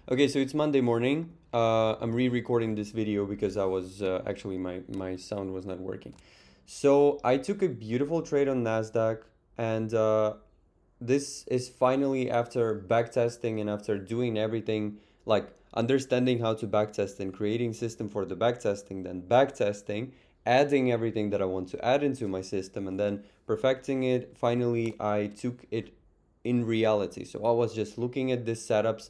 Okay, so it's Monday morning. I'm re-recording this video because I was actually my sound was not working. So I took a beautiful trade on Nasdaq, and this is finally after backtesting and after doing everything like understanding how to backtest and creating system for the backtesting, then backtesting, adding everything that I want to add into my system, and then perfecting it. Finally, I took it in reality. So I was just looking at these setups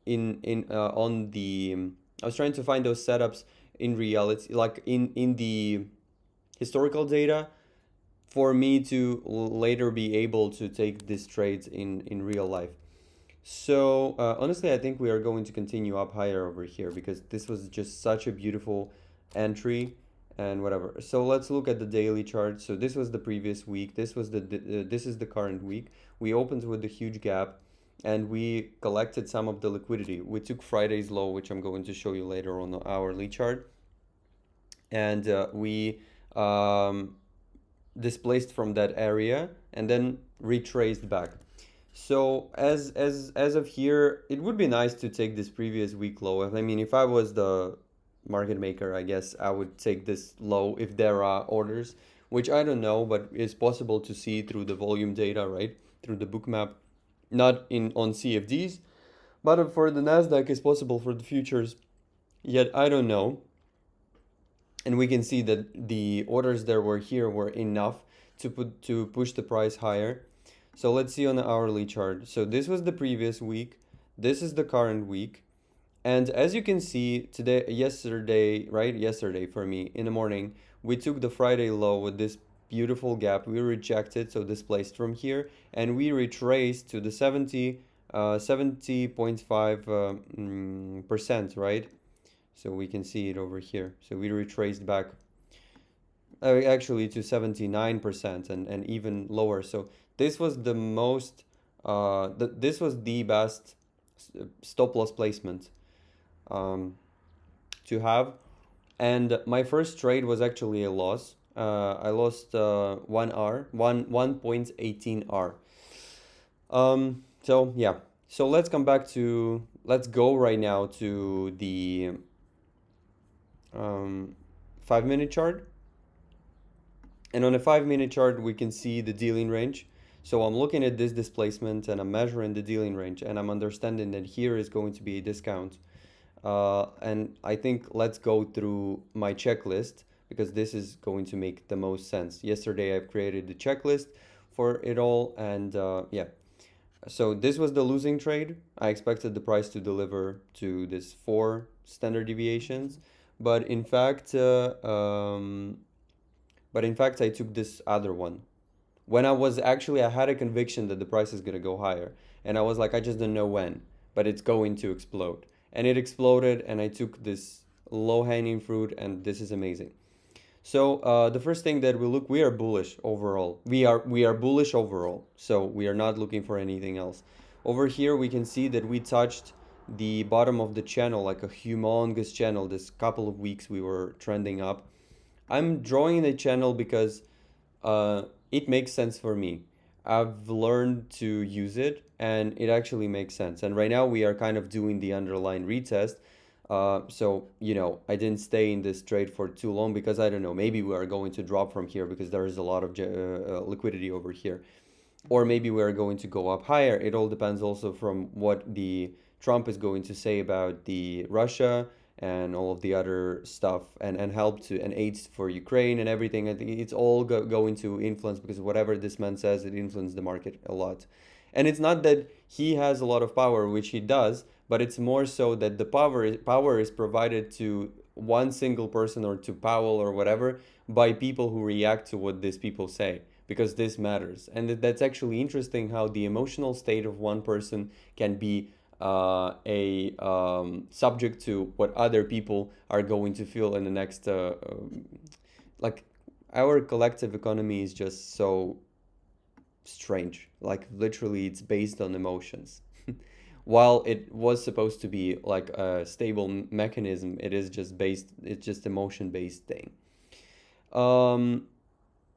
in on the I was trying to find those setups in reality, like in the historical data, for me to later be able to take these trades in real life. So honestly, I think we are going to continue up higher over here because this was just such a beautiful entry and whatever. So let's look at the daily chart. So this was the previous week. This is the current week. We opened with a huge gap and we collected some of the liquidity. We took Friday's low, which I'm going to show you later on the hourly chart, and we um, displaced from that area and then retraced back. So as of here, it would be nice to take this previous week low. I mean, if I was the market maker, I guess I would take this low if there are orders, which I don't know, but it's possible to see through the volume data, right? Through the book map, not in on CFDs, but for the Nasdaq, it's possible for the futures. Yet I don't know, and we can see that the orders there were here were enough to push the price higher. So let's see on the hourly chart. So this was the previous week. This is the current week. And as you can see yesterday, right? Yesterday for me in the morning, we took the Friday low with this beautiful gap. We rejected, so displaced from here, and we retraced to the 70.5 percent, right? So we can see it over here. So we retraced back actually to 79% and even lower. So this was the most, this was the best stop loss placement um, to have. And my first trade was actually a loss. I lost 1.18 R. So yeah. So let's go right now to the um, 5 minute chart. And on a 5 minute chart, we can see the dealing range. So I'm looking at this displacement and I'm measuring the dealing range and I'm understanding that here is going to be a discount. And I think let's go through my checklist because this is going to make the most sense. Yesterday, I've created the checklist for it all. And yeah, so this was the losing trade. I expected the price to deliver to this 4 standard deviations. But in fact, I took this other one. When I had a conviction that the price is going to go higher. And I was like, I just don't know when, but it's going to explode. And it exploded, and I took this low hanging fruit, and this is amazing. So the first thing that we are bullish overall. We are bullish overall. So we are not looking for anything else. Over here, we can see that we touched the bottom of the channel, like a humongous channel. This couple of weeks we were trending up. I'm drawing the channel because it makes sense for me. I've learned to use it and it actually makes sense. And right now we are kind of doing the underlying retest. So, I didn't stay in this trade for too long because I don't know, maybe we are going to drop from here because there is a lot of liquidity over here. Or maybe we are going to go up higher. It all depends also from what the Trump is going to say about the Russia and all of the other stuff and help to and aids for Ukraine and everything. I think it's all going to influence because whatever this man says, it influences the market a lot. And it's not that he has a lot of power, which he does, but it's more so that the power is provided to one single person or to Powell or whatever by people who react to what these people say because this matters. And that's actually interesting how the emotional state of one person can be a subject to what other people are going to feel in the next like our collective economy is just so strange, like literally it's based on emotions. While it was supposed to be like a stable mechanism, it's just emotion based thing. um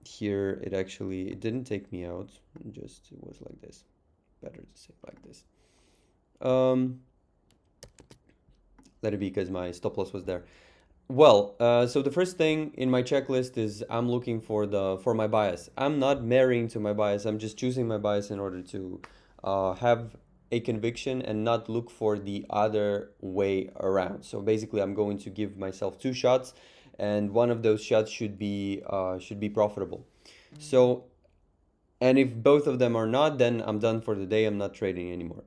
Here it didn't take me out, it was like this. Better to say like this. um let it be because my stop loss was there. Well, so the first thing in my checklist is I'm looking for my bias. I'm not marrying to my bias. I'm just choosing my bias in order to have a conviction and not look for the other way around. So basically, I'm going to give myself two shots, and one of those shots should be profitable. So, and if both of them are not, then I'm done for the day. I'm not trading anymore.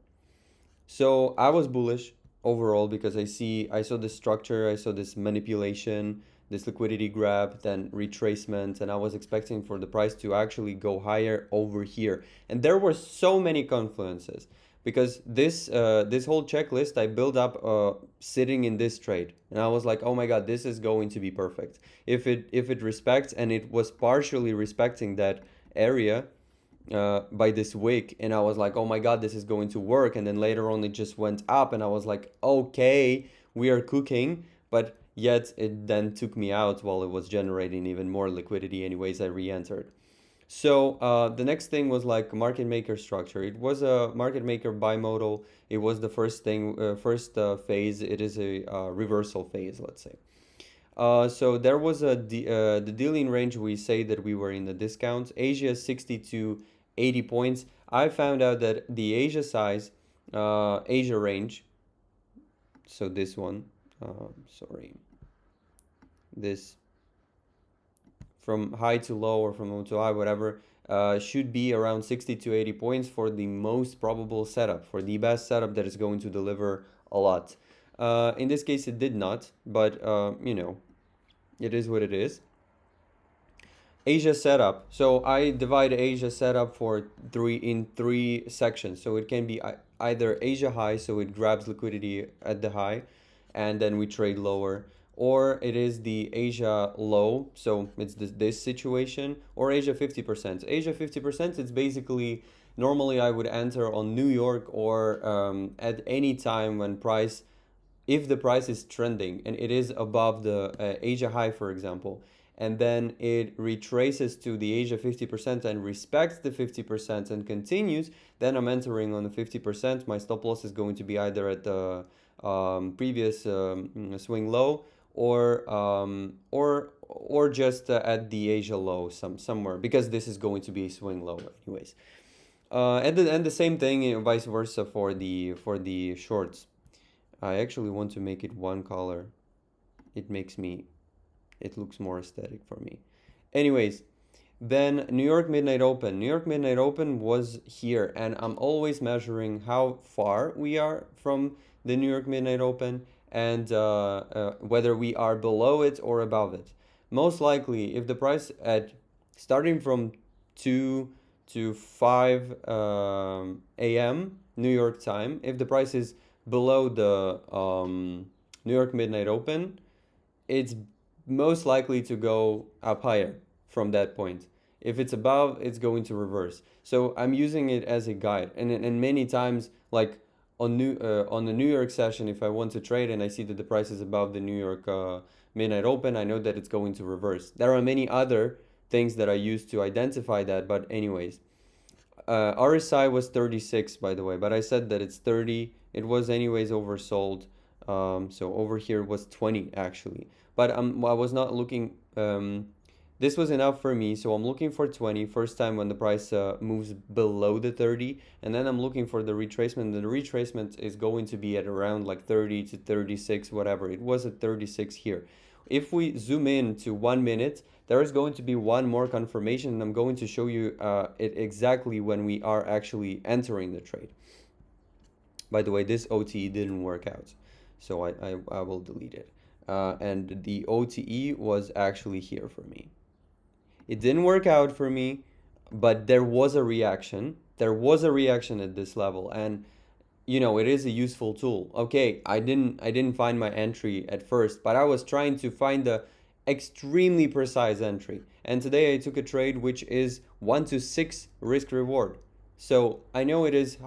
So I was bullish overall because I saw this structure, I saw this manipulation, this liquidity grab, then retracement, and I was expecting for the price to actually go higher over here. And there were so many confluences because this whole checklist I built up sitting in this trade, and I was like, oh my god, this is going to be perfect. If it respects, and it was partially respecting that area by this wick, and I was like, oh my god, this is going to work. And then later on it just went up, and I was like, okay, we are cooking. But yet it then took me out while it was generating even more liquidity. Anyways, I re-entered. So the next thing was like market maker structure. It was a market maker bimodal. It was the first thing, first phase. It is a reversal phase, let's say. So there was the dealing range. We say that we were in the discount. Asia 60 to 80 points. I found out that the Asia size, Asia range, so this one, sorry, this from high to low or from low to high, whatever, should be around 60 to 80 points for the most probable setup, for the best setup that is going to deliver a lot. In this case, it did not, but you know, it is what it is. Asia setup. So I divide Asia setup for three sections. So it can be either Asia high, so it grabs liquidity at the high, and then we trade lower, or it is the Asia low, so it's this situation, or Asia 50%. Asia 50%, it's basically normally I would enter on New York or at any time when price, if the price is trending and it is above the Asia high, for example, and then it retraces to the Asia 50% and respects the 50% and continues, then I'm entering on the 50%. My stop loss is going to be either at the previous swing low, or just at the Asia low somewhere, because this is going to be a swing low anyways. And the same thing, you know, vice versa for the shorts. I actually want to make it one color. It looks more aesthetic for me. Anyways, then New York Midnight Open. New York Midnight Open was here, and I'm always measuring how far we are from the New York Midnight Open, and whether we are below it or above it. Most likely, if the price at starting from 2 to 5 a.m. New York time, if the price is below the New York Midnight Open, it's most likely to go up higher from that point. If it's above, it's going to reverse. So I'm using it as a guide. And many times, like on the New York session, if I want to trade and I see that the price is above the New York Midnight Open, I know that it's going to reverse. There are many other things that I use to identify that, but anyways. RSI was 36, by the way, but I said that it's 30. It was anyways oversold. So over here was 20 actually. But I was not looking, this was enough for me, so I'm looking for 20, first time when the price moves below the 30, and then I'm looking for the retracement. The retracement is going to be at around like 30 to 36, whatever. It was at 36 here. If we zoom in to 1 minute, there is going to be one more confirmation, and I'm going to show you it exactly when we are actually entering the trade. By the way, this OTE didn't work out, so I will delete it. And the OTE was actually here for me. It didn't work out for me, but there was a reaction. There was a reaction at this level, and you know, it is a useful tool. Okay, I didn't find my entry at first, but I was trying to find the extremely precise entry. And today I took a trade which is 1 to 6 risk reward. So I know it is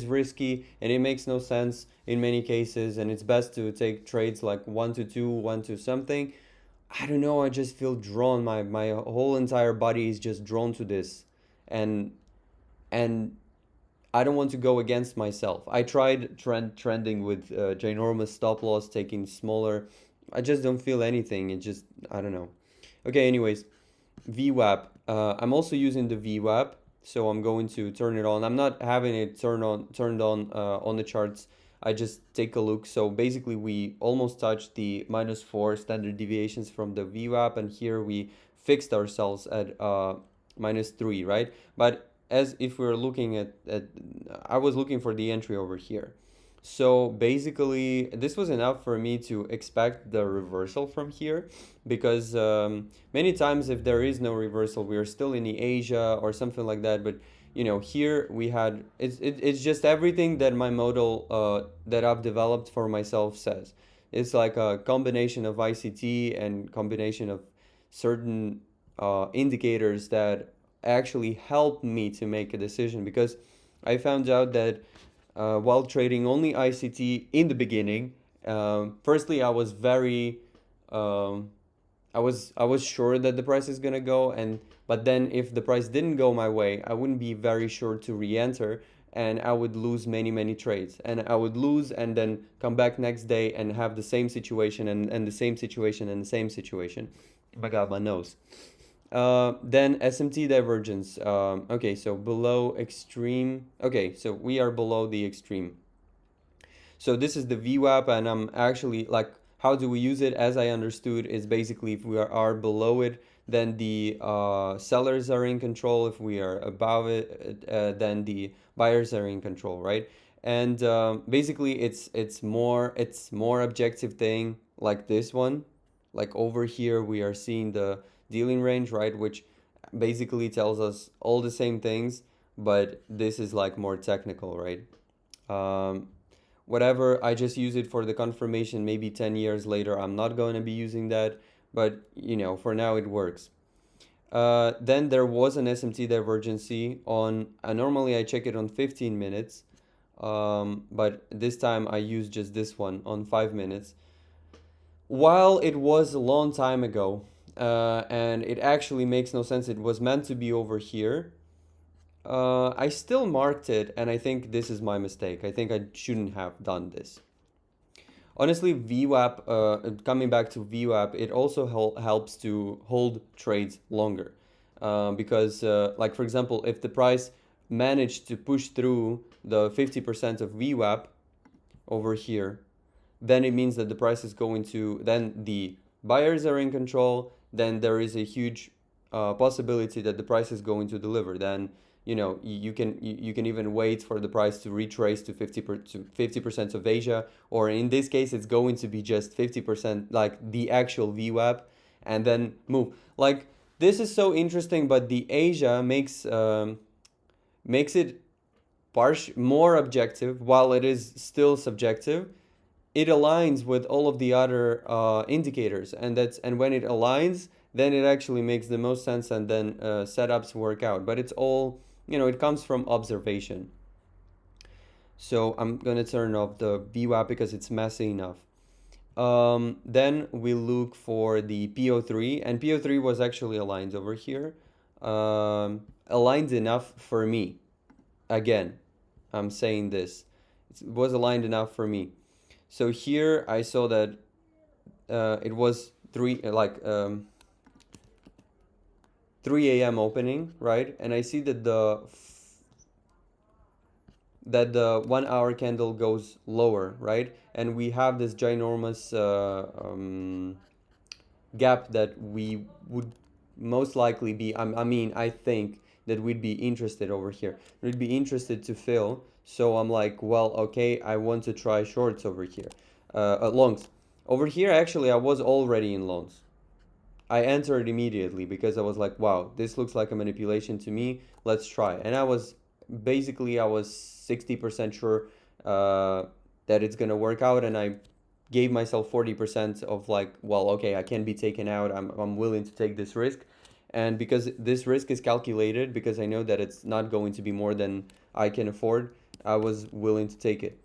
risky, and it makes no sense in many cases, and it's best to take trades like 1 to 2, 1 to something. I don't know, I just feel drawn. My whole entire body is just drawn to this, and I don't want to go against myself. I tried trending with ginormous stop loss, taking smaller. I just don't feel anything. It just, I don't know. Okay, anyways, VWAP. I'm also using the VWAP, so I'm going to turn it on. I'm not having it turned on the charts. I just take a look. So basically, we almost touched the -4 standard deviations from the VWAP, and here we fixed ourselves at -3, right? But as if we're looking at I was looking for the entry over here. So basically, this was enough for me to expect the reversal from here, because many times if there is no reversal, we are still in the Asia or something like that. But you know, here we had it's just everything that my model that I've developed for myself says. It's like a combination of ICT and combination of certain indicators that actually help me to make a decision, because I found out that while trading only ICT in the beginning, firstly I was very I was sure that the price is gonna go, and but then if the price didn't go my way, I wouldn't be very sure to re-enter, and I would lose many trades, and I would lose and then come back next day and have the same situation and the same situation and the same situation. Oh my god, my nose. Then SMT divergence. Okay, so below extreme. Okay, so we are below the extreme. So this is the VWAP, and I'm actually like, how do we use it? As I understood, is basically if we are below it, then the sellers are in control. If we are above it, then the buyers are in control, right? And basically, it's more objective thing like this one, like over here we are seeing the dealing range, right? Which basically tells us all the same things, but this is like more technical, right? Um, Whatever, I just use it for the confirmation. Maybe 10 years later I'm not going to be using that, but you know, for now it works. Then there was an SMT divergency on normally I check it on 15 minutes, but this time I use just this one on 5 minutes. While it was a long time ago, and it actually makes no sense, it was meant to be over here, I still marked it, and I think this is my mistake. I think I shouldn't have done this. Honestly, VWAP, coming back to VWAP, it also helps to hold trades longer. Because, like for example, if the price managed to push through the 50% of VWAP over here, then it means that the price is going to, then the buyers are in control, then there is a huge possibility that the price is going to deliver. Then you know, you can even wait for the price to retrace to 50% of Asia, or in this case it's going to be just 50%, like the actual VWAP, and then move. Like, this is so interesting, but the Asia makes it more objective while it is still subjective. It aligns with all of the other indicators, and when it aligns, then it actually makes the most sense, and then setups work out. But it's all, you know, it comes from observation. So I'm gonna turn off the VWAP because it's messy enough. Then we look for the PO3, and PO3 was actually aligned over here. Aligned enough for me. Again, I'm saying this. It was aligned enough for me. So here I saw that it was 3 a.m. opening, right? And I see that the 1 hour candle goes lower, right? And we have this ginormous gap that we would most likely be, I mean, I think that we'd be interested over here. We'd be interested to fill. So I'm like, well, okay, I want to try shorts over here. Longs. Over here, actually, I was already in longs. I entered immediately because I was like, wow, this looks like a manipulation to me. Let's try. And I was 60% sure that it's gonna work out, and I gave myself 40% of like, well, okay, I can be taken out. I'm willing to take this risk. And because this risk is calculated, because I know that it's not going to be more than I can afford, I was willing to take it.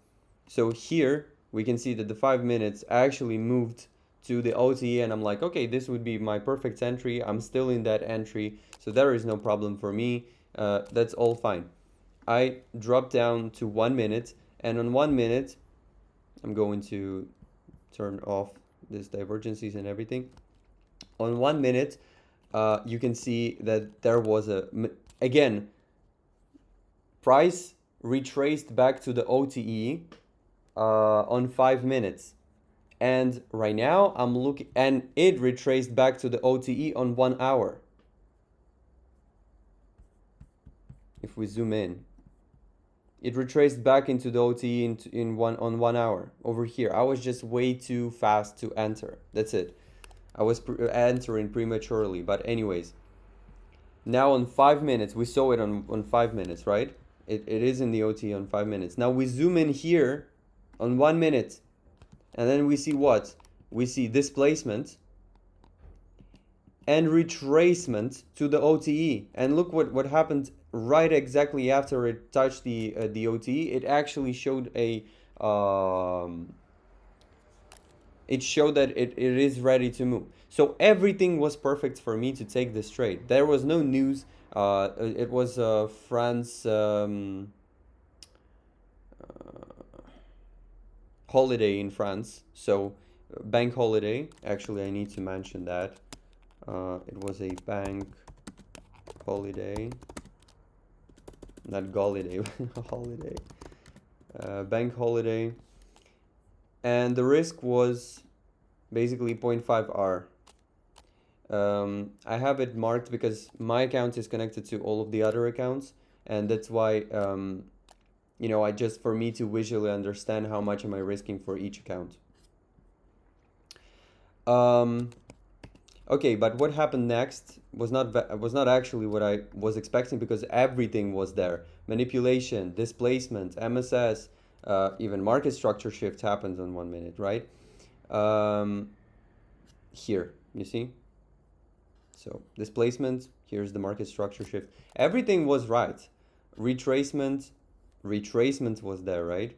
So here we can see that the 5 minutes actually moved to the OTE, and I'm like, okay, this would be my perfect entry. I'm still in that entry, so there is no problem for me. That's all fine. I dropped down to 1 minute, and on 1 minute, I'm going to turn off these divergences and everything. On 1 minute, you can see that there was again, price retraced back to the OTE on 5 minutes. And right now I'm looking, and it retraced back to the OTE on 1 hour. If we zoom in, it retraced back into the OTE on 1 hour over here. I was just way too fast to enter. That's it. I was entering prematurely. But anyways, now on 5 minutes, we saw it on 5 minutes, right? It is in the OTE on 5 minutes. Now we zoom in here on 1 minute, and then we see what? We see displacement and retracement to the OTE. And look what happened right exactly after it touched the OTE. It actually showed a it showed that it is ready to move. So everything was perfect for me to take this trade. There was no news. It was France holiday in France, so bank holiday. Actually, I need to mention that it was a bank holiday, not holiday, holiday, bank holiday, and the risk was basically 0.5 R. I have it marked because my account is connected to all of the other accounts, and that's why you know, for me to visually understand how much am I risking for each account. Okay, but what happened next was not actually what I was expecting, because everything was there. Manipulation, displacement, MSS, even market structure shift happens on 1 minute, right? Here, you see? So displacement, here's the market structure shift. Everything was right. Retracement was there, right?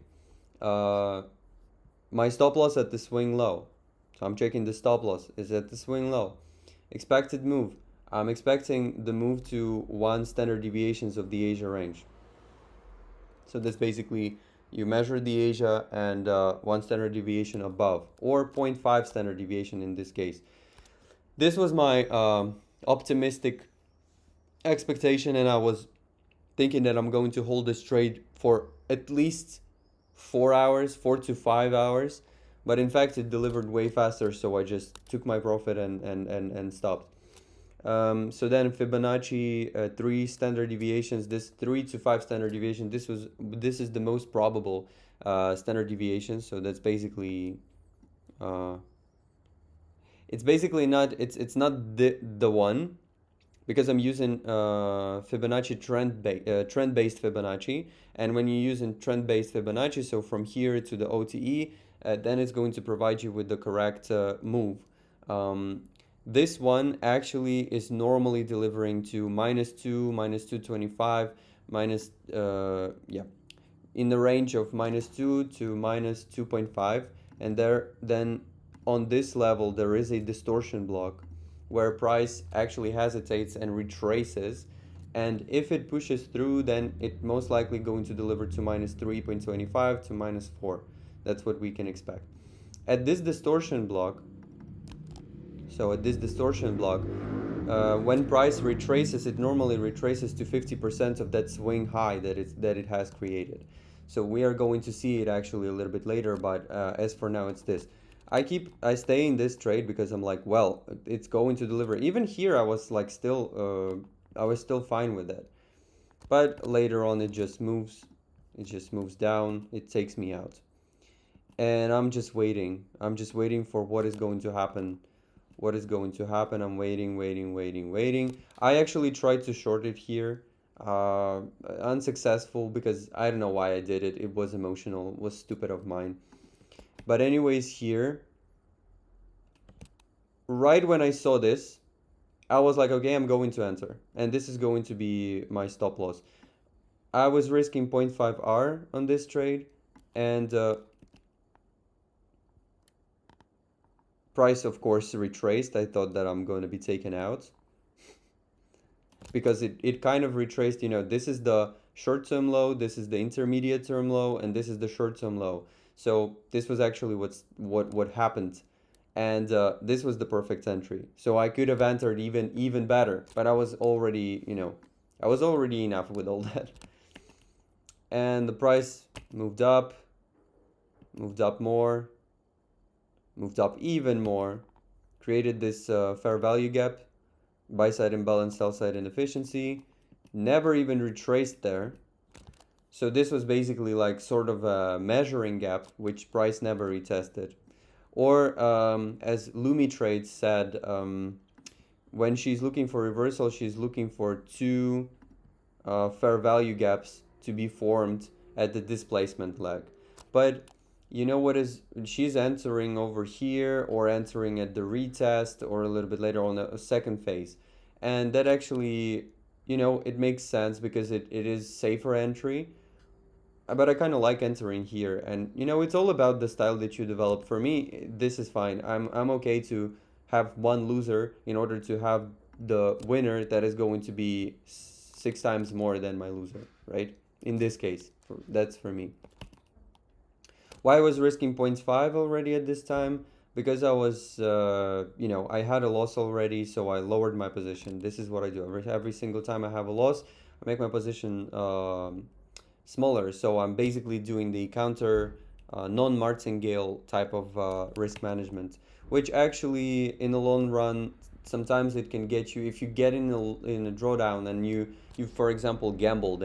My stop loss at the swing low. So I'm checking the stop loss is at the swing low. Expected move. I'm expecting the move to 1 standard deviations of the Asia range. So that's basically, you measure the Asia and 1 standard deviation above, or 0.5 standard deviation in this case. This was my optimistic expectation, and I was thinking that I'm going to hold this trade for at least 4 hours, 4 to 5 hours. But in fact, it delivered way faster, so I just took my profit and stopped. So then Fibonacci 3 standard deviations, this 3 to 5 standard deviation, this is the most probable standard deviation. So that's basically it's basically not not the one, because I'm using Fibonacci trend-based Fibonacci, and when you're using trend-based Fibonacci, so from here to the OTE, then it's going to provide you with the correct move. This one actually is normally delivering to -2, -225, yeah, in the range of -2 to -2.5, and then on this level there is a distortion block where price actually hesitates and retraces, and if it pushes through, then it most likely going to deliver to -3.25 to -4. That's what we can expect. At this distortion block, when price retraces, it normally retraces to 50% of that swing high that it has created. So we are going to see it actually a little bit later, but as for now, it's this. I stay in this trade because I'm like, well, it's going to deliver. Even here, I was like I was still fine with that. But later on, it just moves down. It takes me out. And I'm just waiting. I'm just waiting for what is going to happen. What is going to happen? I'm waiting. I actually tried to short it here. Unsuccessful, because I don't know why I did it. It was emotional. It was stupid of mine. But anyways, here, right when I saw this, I was like, okay, I'm going to enter. And this is going to be my stop loss. I was risking 0.5 R on this trade, and price, of course, retraced. I thought that I'm going to be taken out because it kind of retraced. You know, this is the short-term low, this is the intermediate term low, and this is the short-term low. So this was actually what happened, and this was the perfect entry. So I could have entered even better, but I was already, I was already enough with all that. And the price moved up more, moved up even more, created this fair value gap, buy side imbalance, sell side inefficiency, never even retraced there. So this was basically like sort of a measuring gap, which price never retested. Or as Lumitrade said, when she's looking for reversal, she's looking for two fair value gaps to be formed at the displacement leg. But you know what is, she's entering over here or entering at the retest or a little bit later on a second phase. And that actually, it makes sense because it is safer entry. But I kind of like entering here, and it's all about the style that you develop. For me, this is fine. I'm okay to have one loser in order to have the winner that is going to be 6 times more than my loser, right? In this case, that's for me. Why I was risking 0.5 already at this time? Because I was, I had a loss already, so I lowered my position. This is what I do. Every single time I have a loss, I make my position smaller. So I'm basically doing the counter non-martingale type of risk management, which actually in the long run, sometimes it can get you, if you get in a drawdown and you for example gambled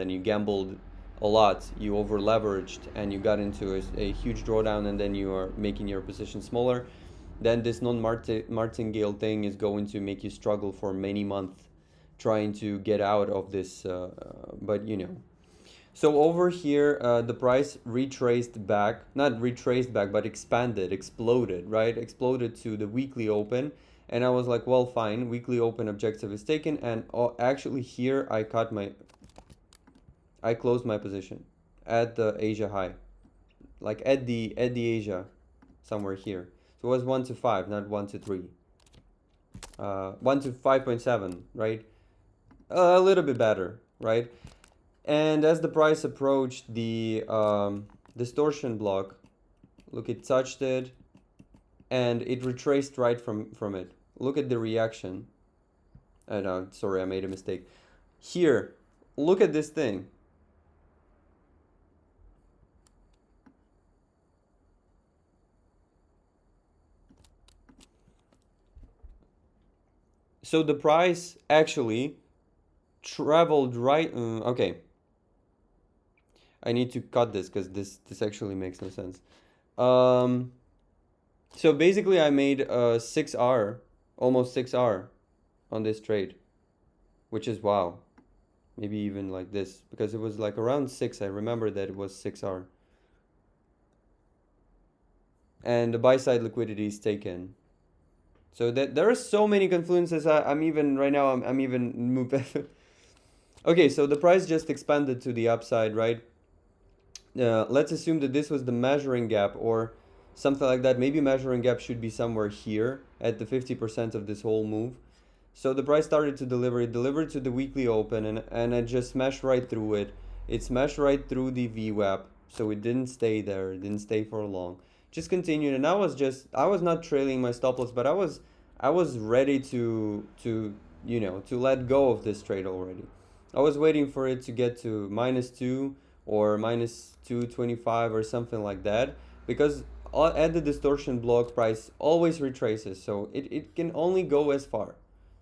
a lot, you over leveraged and you got into a huge drawdown, and then you are making your position smaller, then this non-martingale thing is going to make you struggle for many months trying to get out of this, but so over here the price retraced back, not retraced back, but exploded, right? Exploded to the weekly open, and I was like, well, fine, weekly open objective is taken, and actually here I closed my position at the Asia high, like at the Asia, somewhere here. So it was 1 to 5, not 1 to 3. 1 to 5.7, right? A little bit better, right? And as the price approached the distortion block, look, it touched it, and it retraced right from it. Look at the reaction. No, sorry, I made a mistake. Here, look at this thing. So the price actually traveled right. Okay, I need to cut this because this actually makes no sense. So basically, I made a 6R, almost 6R, on this trade, which is wow. Maybe even like this, because it was like around 6. I remember that it was 6R. And the buy side liquidity is taken. So that there are so many confluences. I'm even right now. I'm even okay. So the price just expanded to the upside, right? Let's assume that this was the measuring gap or something like that. Maybe measuring gap should be somewhere here at the 50% of this whole move. So the price started to deliver. It delivered to the weekly open, and it just smashed right through it. It smashed right through the VWAP. So it didn't stay there. It didn't stay for long. Just continued, and I was not trailing my stop loss, but I was ready to let go of this trade already. I was waiting for it to get to -2 or -225 or something like that, because at the distortion block, price always retraces, so it can only go as far.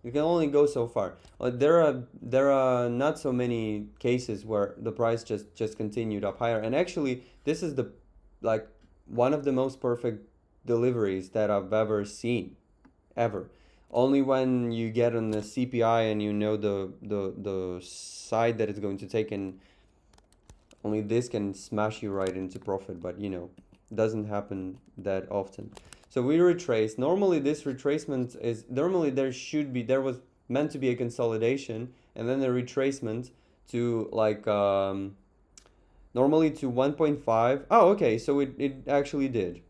It can only go so far. There are not so many cases where the price just continued up higher, and actually this is the like one of the most perfect deliveries that I've ever seen, ever. Only when you get on the CPI and you know the side that it's going to take, and only this can smash you right into profit, but it doesn't happen that often. So we retrace. Normally this retracement is, normally there was meant to be a consolidation and then a retracement to like normally to 1.5. Oh, okay, so it actually did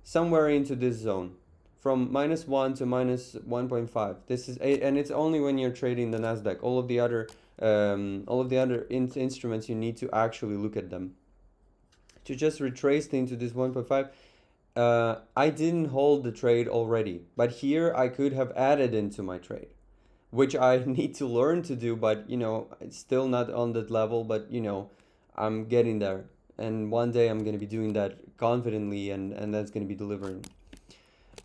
somewhere into this zone from -1 to -1.5. This is and it's only when you're trading the Nasdaq. All of the other instruments, you need to actually look at them. To just retrace into this 1.5, I didn't hold the trade already, but here I could have added into my trade, which I need to learn to do, but it's still not on that level, but I'm getting there. And one day I'm going to be doing that confidently, and that's going to be delivering.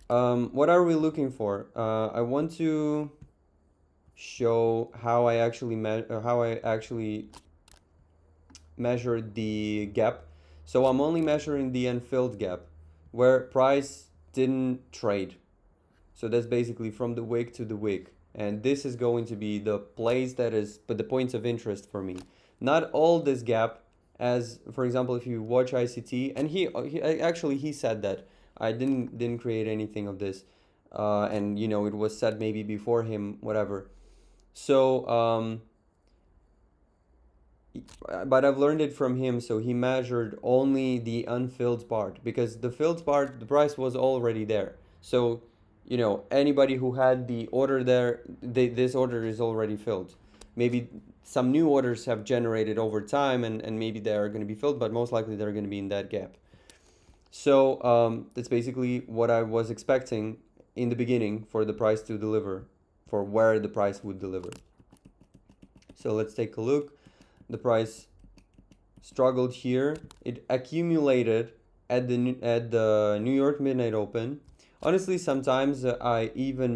What are we looking for? I want to show how I actually measured the gap. So I'm only measuring the unfilled gap where price didn't trade. So that's basically from the wick to the wick. And this is going to be the place that is, but the points of interest for me. Not all this gap, as for example, if you watch ICT, and he said that I didn't create anything of this, and it was said maybe before him, whatever. So but I've learned it from him. So he measured only the unfilled part, because the filled part, the price was already there. So anybody who had the order there, this order is already filled. Maybe some new orders have generated over time, and maybe they are going to be filled, but most likely they're going to be in that gap. So that's basically what I was expecting in the beginning for the price to deliver, for where the price would deliver. So let's take a look. The price struggled here. It accumulated at the New York Midnight Open. Honestly, sometimes I even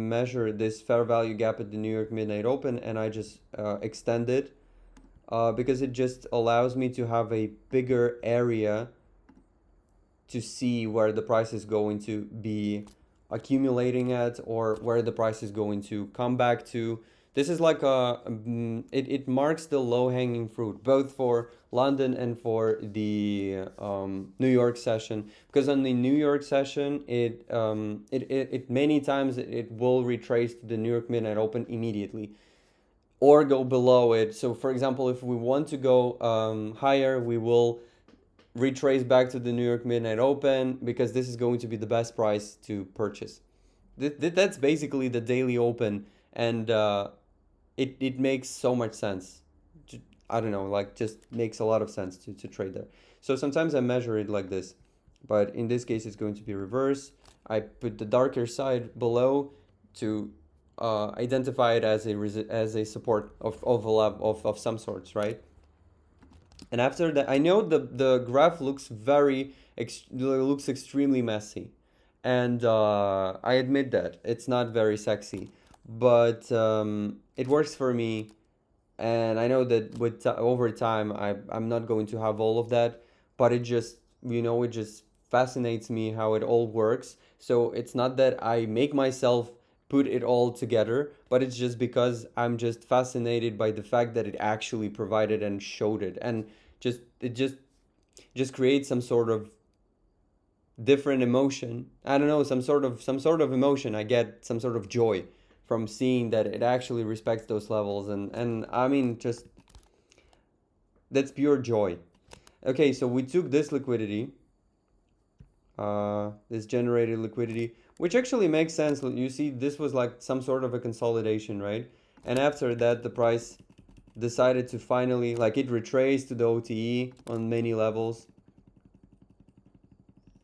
measure this fair value gap at the New York Midnight Open, and I just extend it because it just allows me to have a bigger area to see where the price is going to be accumulating at, or where the price is going to come back to. This is like it marks the low-hanging fruit, both for London and for the New York session. Because on the New York session, it many times it will retrace to the New York Midnight Open immediately, or go below it. So, for example, if we want to go higher, we will retrace back to the New York Midnight Open, because this is going to be the best price to purchase. That's basically the daily open, and it makes so much sense. I don't know, like, just makes a lot of sense to trade there. So sometimes I measure it like this, but in this case it's going to be reverse. I put the darker side below to identify it as a support of some sorts, right? And after that, I know the graph looks looks extremely messy, and I admit that it's not very sexy, but it works for me, and I know that over time I'm not going to have all of that, but it just it just fascinates me how it all works. So it's not that I make myself put it all together, but it's just because I'm just fascinated by the fact that it actually provided and showed it, and it just creates some sort of different emotion. I don't know, some sort of emotion. I get some sort of joy from seeing that it actually respects those levels, and I mean, just that's pure joy. Okay, so we took this liquidity, this generated liquidity, which actually makes sense. You see, this was like some sort of a consolidation, right? And after that, the price decided to finally, like, it retraced to the OTE on many levels,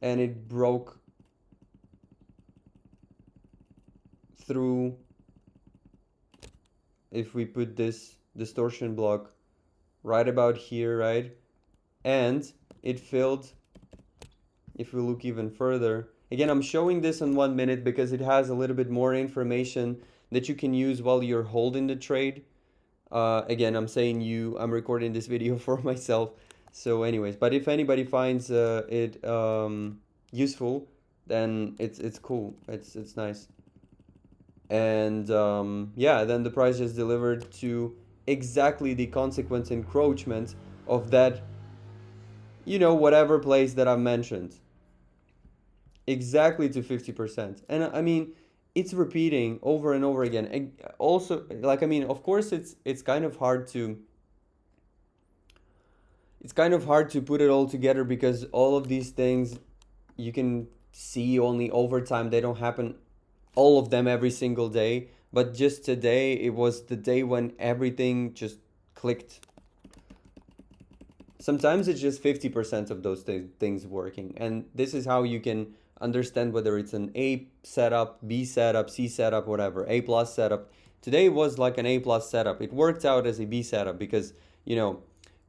and it broke through. If we put this distortion block right about here, right, and it filled. If we look even further, again, I'm showing this in 1 minute because it has a little bit more information that you can use while you're holding the trade. Again, I'm saying I'm recording this video for myself. So anyways, but if anybody finds it useful, then it's cool. It's nice. And yeah, then the price just delivered to exactly the consequence encroachment of that, whatever place that I've mentioned. Exactly to 50%. And I mean, it's repeating over and over again. And also, like, I mean, of course it's kind of hard to put it all together, because all of these things you can see only over time. They don't happen all of them every single day, but just today it was the day when everything just clicked. Sometimes it's just 50% of those things working, and this is how you can understand whether it's an A setup, B setup, C setup, whatever, A plus setup. Today was like an A plus setup. It worked out as a B setup because, you know,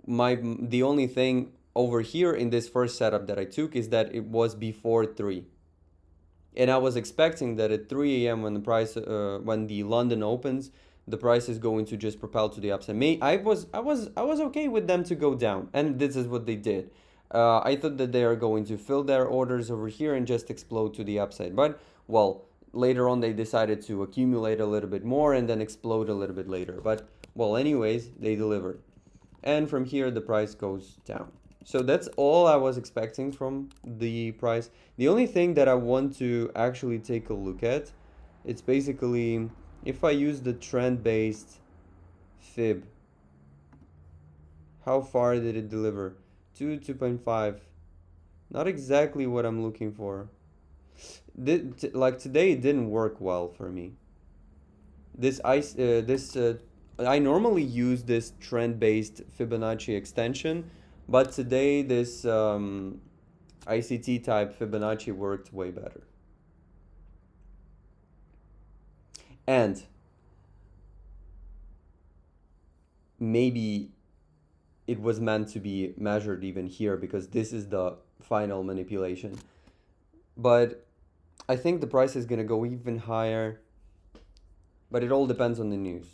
the only thing over here in this first setup that I took is that it was before 3. And I was expecting that at 3 a.m. when when the London opens, the price is going to just propel to the upside. I was okay with them to go down, and this is what they did. I thought that they are going to fill their orders over here and just explode to the upside, but well, later on they decided to accumulate a little bit more and then explode a little bit later. But well, anyways, they delivered, and from here the price goes down. So that's all I was expecting from the price. The only thing that I want to actually take a look at, it's basically if I use the trend-based fib, how far did it deliver? 2.5. Not exactly what I'm looking for. Like today it didn't work well for me. I normally use this trend-based Fibonacci extension, but today this ICT type Fibonacci worked way better. And maybe it was meant to be measured even here because this is the final manipulation. But I think the price is going to go even higher, but it all depends on the news.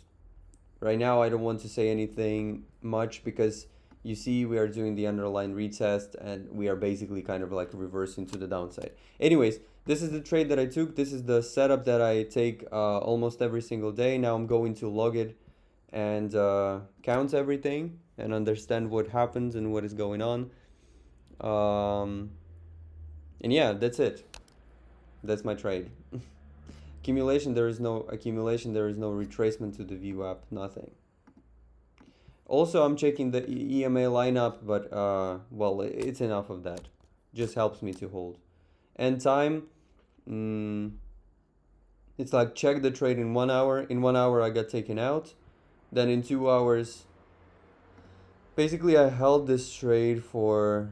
Right now I don't want to say anything much because you see we are doing the underlying retest and we are basically kind of like reversing to the downside. Anyways, this is the trade that I took. This is the setup that I take almost every single day. Now I'm going to log it and count everything and understand what happens and what is going on. And yeah, that's it. That's my trade. Accumulation, there is no accumulation, there is no retracement to the VWAP, nothing. Also, I'm checking the EMA lineup, but well, it's enough of that. Just helps me to hold. And time, it's like check the trade in 1 hour. In 1 hour, I got taken out. Then in 2 hours, basically I held this trade for